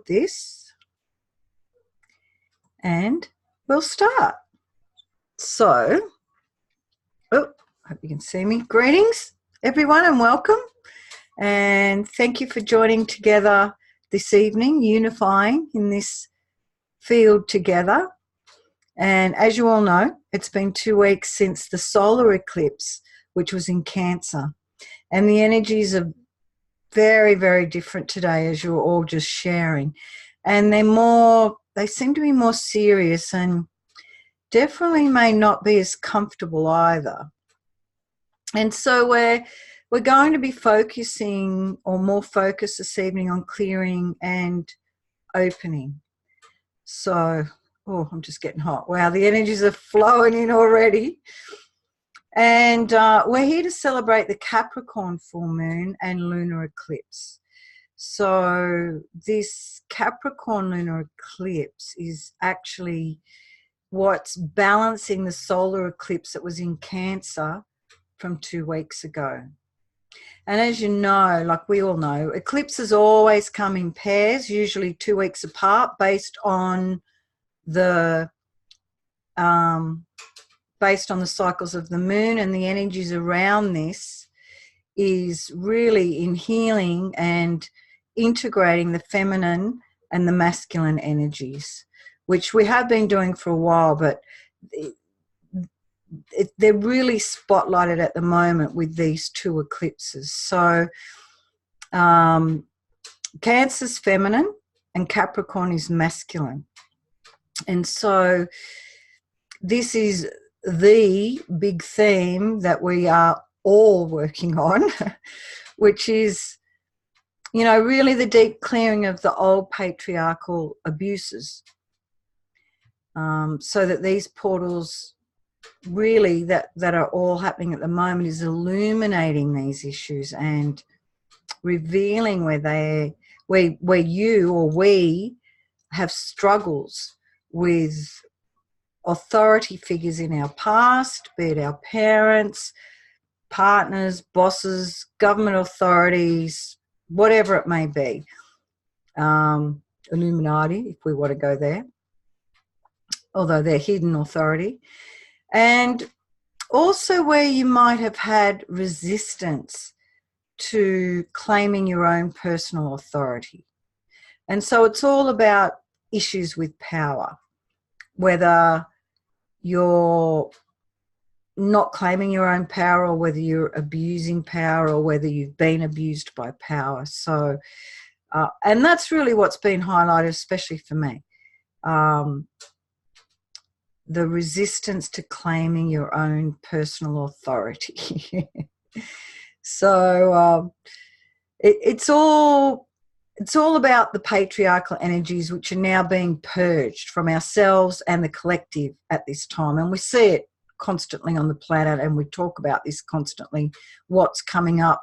this and we'll start. So, oh, hope you can see me. Greetings, everyone, and welcome. And thank you for joining together this evening, unifying in this field together. And as you all know, it's been 2 weeks since the solar eclipse, which was in Cancer. And the energies are very, very different today, as you're all just sharing. And they seem to be more serious and definitely may not be as comfortable either. And so we're going to be focusing, or more focused this evening, on clearing and opening. So, oh, I'm just getting hot. Wow, the energies are flowing in already. And we're here to celebrate the Capricorn full moon and lunar eclipse. So this Capricorn lunar eclipse is actually what's balancing the solar eclipse that was in Cancer from 2 weeks ago. And as you know, like we all know, eclipses always come in pairs, usually 2 weeks apart, based on the cycles of the moon, and the energies around this is really in healing and integrating the feminine and the masculine energies, which we have been doing for a while, but they're really spotlighted at the moment with these 2 eclipses. So Cancer's feminine and Capricorn is masculine. And so this is the big theme that we are all working on, which is, you know, really the deep clearing of the old patriarchal abuses, so that these portals really that are all happening at the moment is illuminating these issues and revealing where you or we have struggles with authority figures in our past, be it our parents, partners, bosses, government authorities, whatever it may be. Illuminati, if we want to go there, although they're hidden authority. And also where you might have had resistance to claiming your own personal authority. And so it's all about issues with power, whether you're not claiming your own power or whether you're abusing power or whether you've been abused by power. So, and that's really what's been highlighted, especially for me. The resistance to claiming your own personal authority. So it's all about the patriarchal energies, which are now being purged from ourselves and the collective at this time. And we see it constantly on the planet, and we talk about this constantly, what's coming up,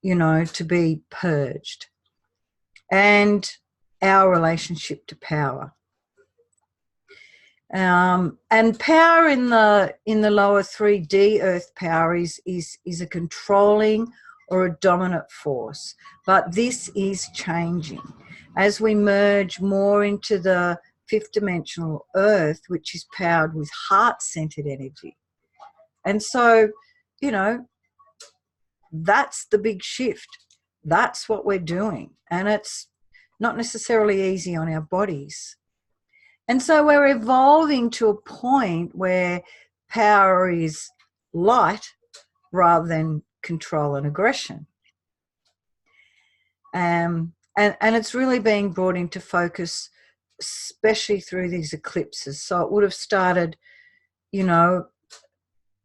you know, to be purged. And our relationship to power. And power in the lower 3D earth power is a controlling or a dominant force. But this is changing as we merge more into the 5th dimensional earth, which is powered with heart-centered energy. And so, you know, that's the big shift. That's what we're doing. And it's not necessarily easy on our bodies. And so we're evolving to a point where power is light rather than control and aggression. And it's really being brought into focus, especially through these eclipses. So it would have started, you know,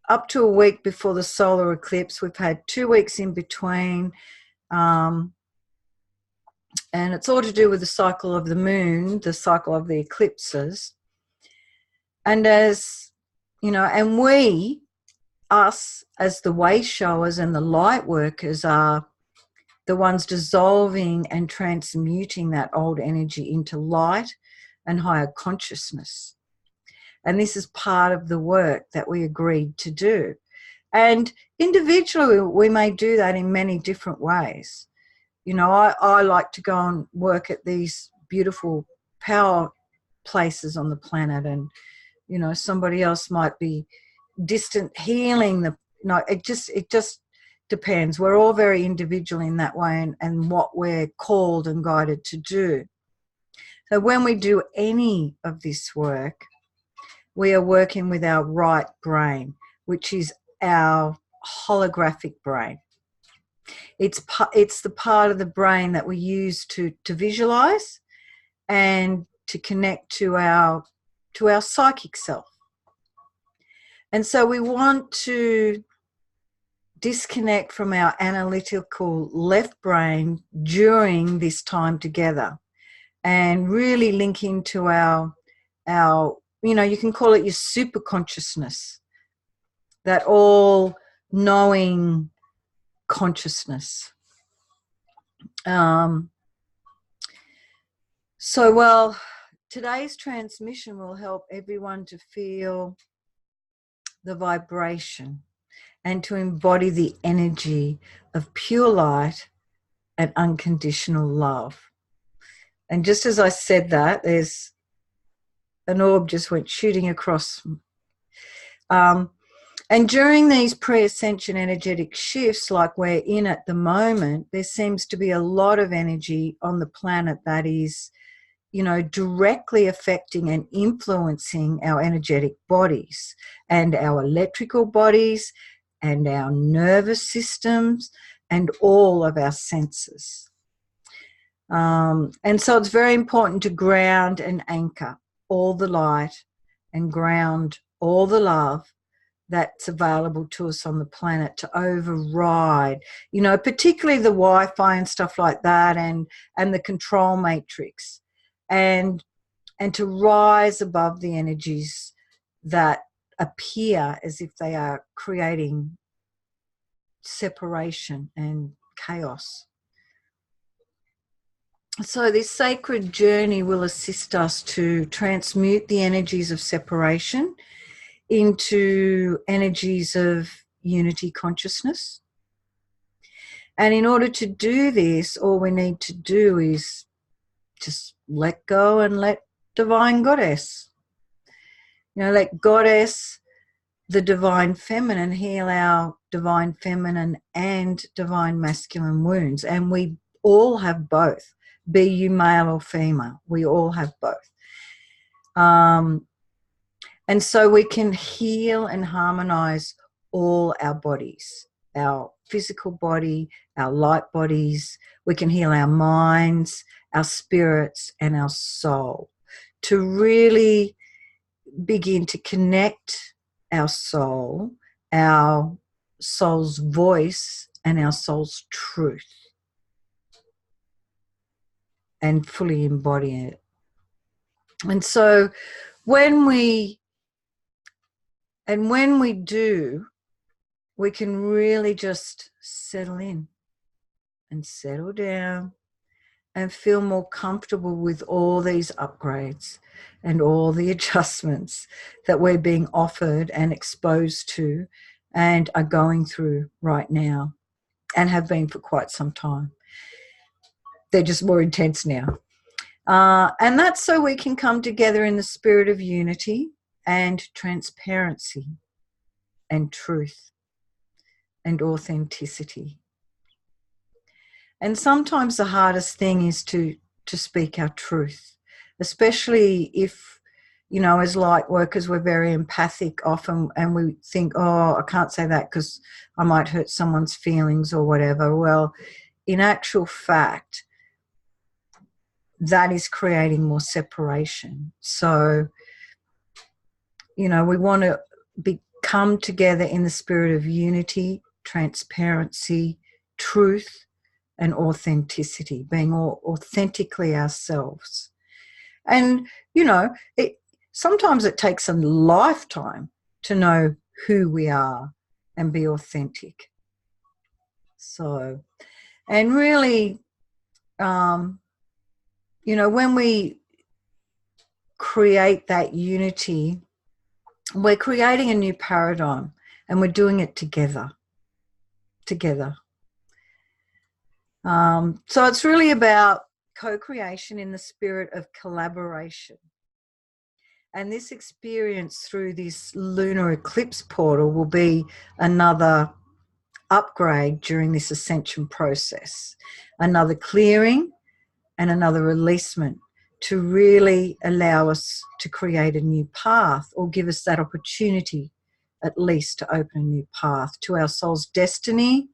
up to a week before the solar eclipse. We've had 2 weeks in between. And it's all to do with the cycle of the moon, the cycle of the eclipses. And as, you know, and us as the way showers and the light workers are the ones dissolving and transmuting that old energy into light and higher consciousness. And this is part of the work that we agreed to do. And individually, we may do that in many different ways. You know, I like to go and work at these beautiful power places on the planet, and, you know, somebody else might be distant healing the, no, it just depends. We're all very individual in that way, and what we're called and guided to do. So when we do any of this work, we are working with our right brain, which is our holographic brain. It's the part of the brain that we use to visualize and to connect to our psychic self. And so we want to disconnect from our analytical left brain during this time together, and really link into our you know, you can call it your super consciousness, that all knowing consciousness. So, well, today's transmission will help everyone to feel the vibration and to embody the energy of pure light and unconditional love. And just as I said that, there's an orb just went shooting across. And during these pre-ascension energetic shifts like we're in at the moment, there seems to be a lot of energy on the planet that is, you know, directly affecting and influencing our energetic bodies and our electrical bodies and our nervous systems and all of our senses. And so it's very important to ground and anchor all the light and ground all the love that's available to us on the planet, to override, you know, particularly the Wi-Fi and stuff like that, and the control matrix, and to rise above the energies that appear as if they are creating separation and chaos. So this sacred journey will assist us to transmute the energies of separation into energies of unity consciousness. And in order to do this, all we need to do is just let go and let Divine Goddess, you know, let Goddess, the Divine Feminine, heal our Divine Feminine and Divine Masculine wounds. And we all have both, be you male or female. We all have both. And so we can heal and harmonize all our bodies, our physical body, our light bodies. We can heal our minds, our spirits, and our soul, to really begin to connect our soul's voice, and our soul's truth, and fully embody it. And so when we do, we can really just settle in and settle down and feel more comfortable with all these upgrades and all the adjustments that we're being offered and exposed to and are going through right now, and have been for quite some time. They're just more intense now. And that's so we can come together in the spirit of unity and transparency and truth and authenticity. And sometimes the hardest thing is to speak our truth, especially if, you know, as light workers, we're very empathic often, and we think, oh, I can't say that because I might hurt someone's feelings or whatever. Well, in actual fact, that is creating more separation. So, you know, we want to come together in the spirit of unity, transparency, truth, and authenticity, being all authentically ourselves. And, you know, sometimes it takes a lifetime to know who we are and be authentic. So, and really, you know, when we create that unity, we're creating a new paradigm, and we're doing it together. So it's really about co-creation in the spirit of collaboration. And this experience through this lunar eclipse portal will be another upgrade during this ascension process, another clearing and another releasement to really allow us to create a new path, or give us that opportunity at least to open a new path to our soul's destiny,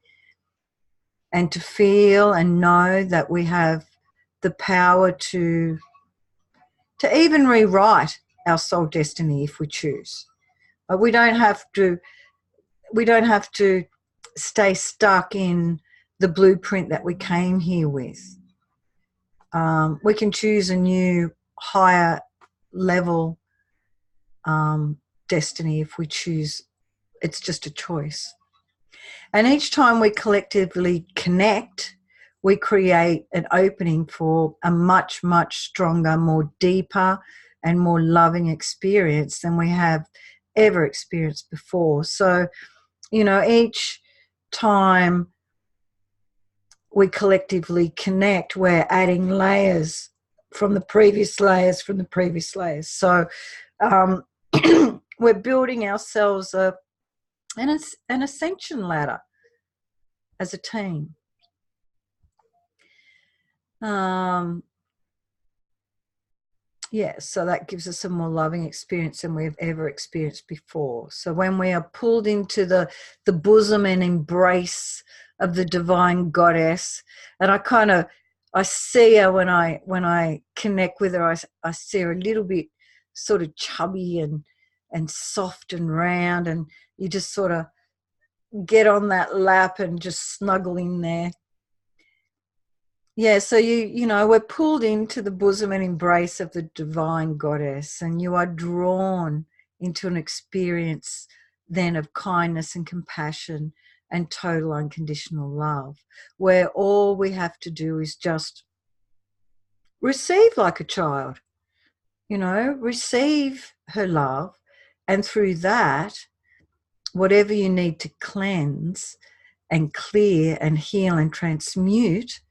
and to feel and know that we have the power to even rewrite our soul destiny if we choose. But we don't have to stay stuck in the blueprint that we came here with. We can choose a new, higher level destiny if we choose. It's just a choice. And each time we collectively connect, we create an opening for a much, much stronger, more deeper and more loving experience than we have ever experienced before. So, each time we collectively connect, we're adding layers from the previous layers from the previous layers. So we're building ourselves an ascension ladder as a team. So that gives us a more loving experience than we've ever experienced before. So when we are pulled into the bosom and embrace of the divine goddess, and I see her when I connect with her, I see her a little bit sort of chubby and soft and round, and you just sort of get on that lap and just snuggle in there. Yeah, so we're pulled into the bosom and embrace of the divine goddess, and you are drawn into an experience then of kindness and compassion and total unconditional love, where all we have to do is just receive like a child, receive her love, and through that, whatever you need to cleanse and clear and heal and transmute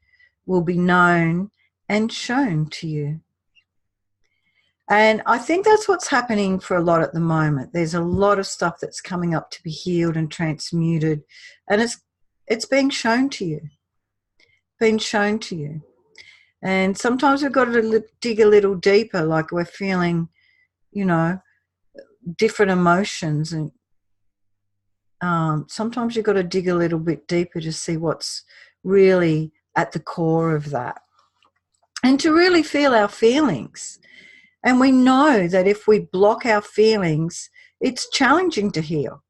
will be known and shown to you. And I think that's what's happening for a lot at the moment. There's a lot of stuff that's coming up to be healed and transmuted, and it's being shown to you. And sometimes we've got to dig a little deeper, like we're feeling, different emotions, and sometimes you've got to dig a little bit deeper to see what's really at the core of that, and to really feel our feelings. And we know that if we block our feelings, it's challenging to heal.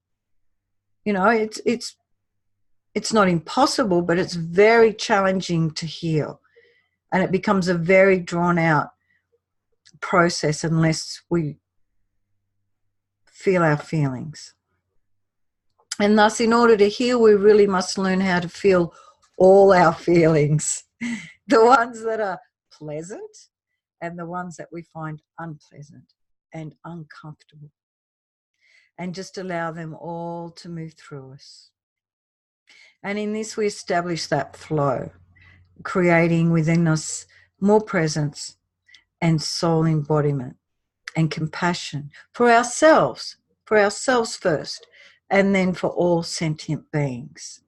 It's not impossible, but it's very challenging to heal. And it becomes a very drawn out process unless we feel our feelings. And thus, in order to heal, we really must learn how to feel all our feelings, the ones that are pleasant and the ones that we find unpleasant and uncomfortable, and just allow them all to move through us. And in this, we establish that flow, creating within us more presence and soul embodiment and compassion for ourselves first, and then for all sentient beings.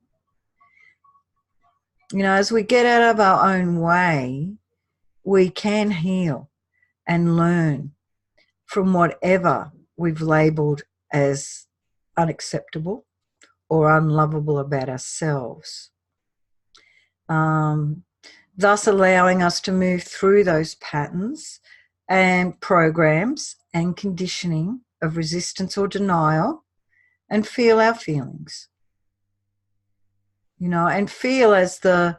As we get out of our own way, we can heal and learn from whatever we've labeled as unacceptable or unlovable about ourselves. Thus allowing us to move through those patterns and programs and conditioning of resistance or denial, and feel our feelings. And feel as the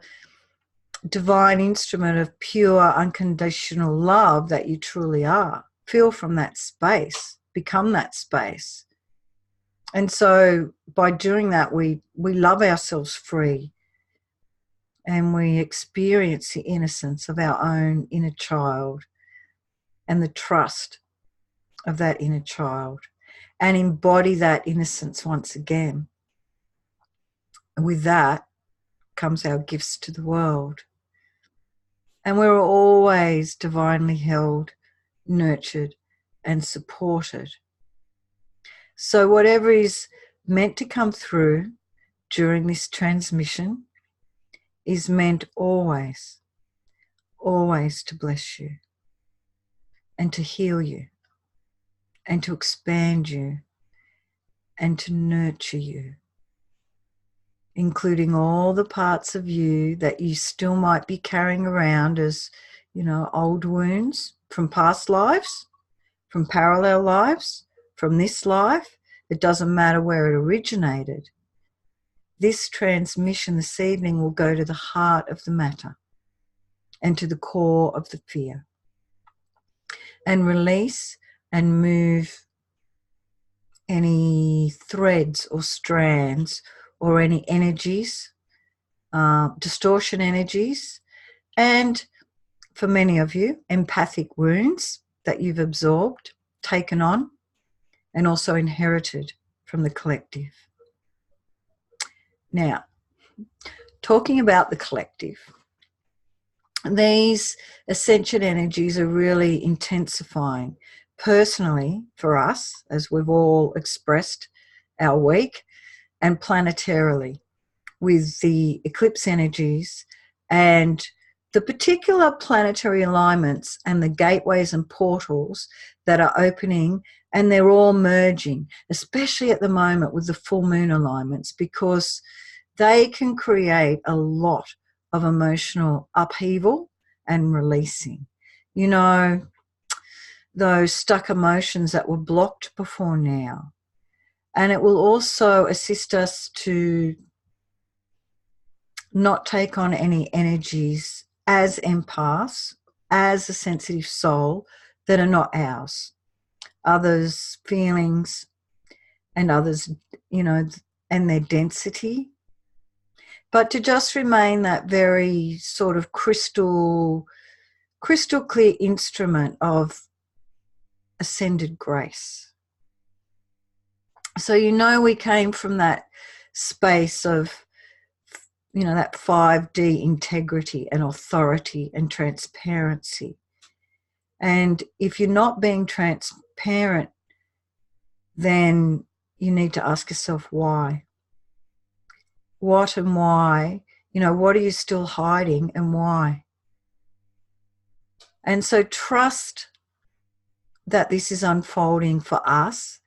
divine instrument of pure unconditional love that you truly are. Feel from that space, become that space. And so by doing that, we love ourselves free, and we experience the innocence of our own inner child and the trust of that inner child, and embody that innocence once again. And with that becomes our gifts to the world. And we're always divinely held, nurtured, and supported. So whatever is meant to come through during this transmission is meant always, always to bless you and to heal you and to expand you and to nurture you, including all the parts of you that you still might be carrying around as, old wounds from past lives, from parallel lives, from this life. It doesn't matter where it originated. This transmission this evening will go to the heart of the matter and to the core of the fear, and release and move any threads or strands or any energies, distortion energies, and for many of you, empathic wounds that you've absorbed, taken on, and also inherited from the collective. Now, talking about the collective, these ascension energies are really intensifying personally for us, as we've all expressed our week, and planetarily with the eclipse energies and the particular planetary alignments and the gateways and portals that are opening, and they're all merging, especially at the moment with the full moon alignments, because they can create a lot of emotional upheaval and releasing. Those stuck emotions that were blocked before now. And it will also assist us to not take on any energies as empaths, as a sensitive soul, that are not ours. Others' feelings and others, and their density. But to just remain that very sort of crystal clear instrument of ascended grace. So we came from that space of, that 5D integrity and authority and transparency. And if you're not being transparent, then you need to ask yourself why. What and why? What are you still hiding and why? And so trust that this is unfolding for us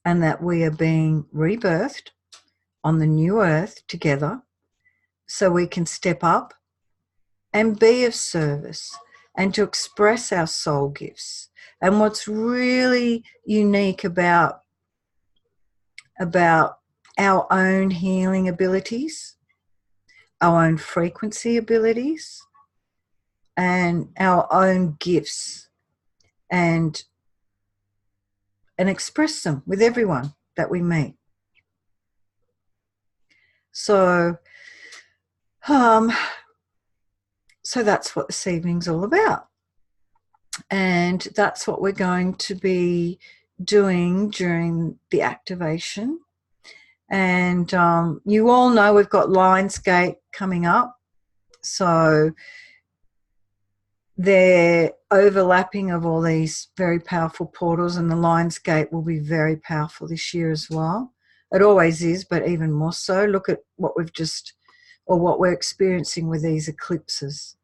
and that we are being rebirthed on the new earth together, so we can step up and be of service and to express our soul gifts. And what's really unique about our own healing abilities, our own frequency abilities, and our own gifts, and express them with everyone that we meet. So that's what this evening's all about. And that's what we're going to be doing during the activation. And you all know we've got Lionsgate coming up. So they're overlapping of all these very powerful portals, and the Lionsgate will be very powerful this year as well. It always is, but even more so. Look at what what we're experiencing with these eclipses.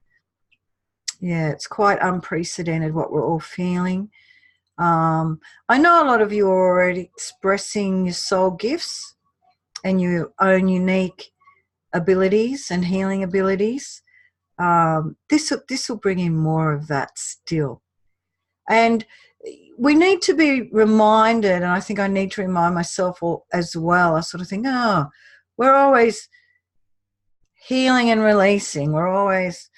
Yeah, it's quite unprecedented what we're all feeling. I know a lot of you are already expressing your soul gifts and your own unique abilities and healing abilities. This will bring in more of that still. And we need to be reminded, and I think I need to remind myself as well. I sort of think, we're always healing and releasing. We're always,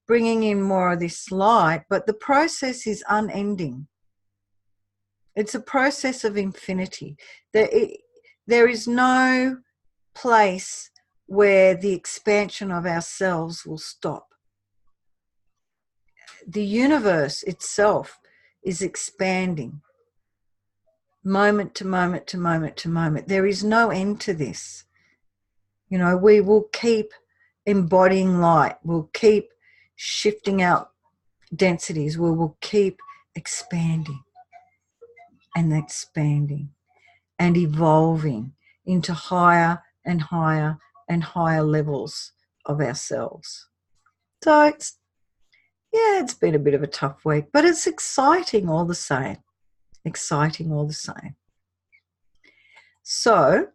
bringing in more of this light, but the process is unending. It's a process of infinity. There is no place where the expansion of ourselves will stop. The universe itself is expanding moment to moment to moment to moment. There is no end to this. We will keep embodying light. We'll keep shifting out densities. We will keep expanding and expanding and evolving into higher and higher and higher levels of ourselves. So it's been a bit of a tough week, but it's exciting all the same. Exciting all the same. So,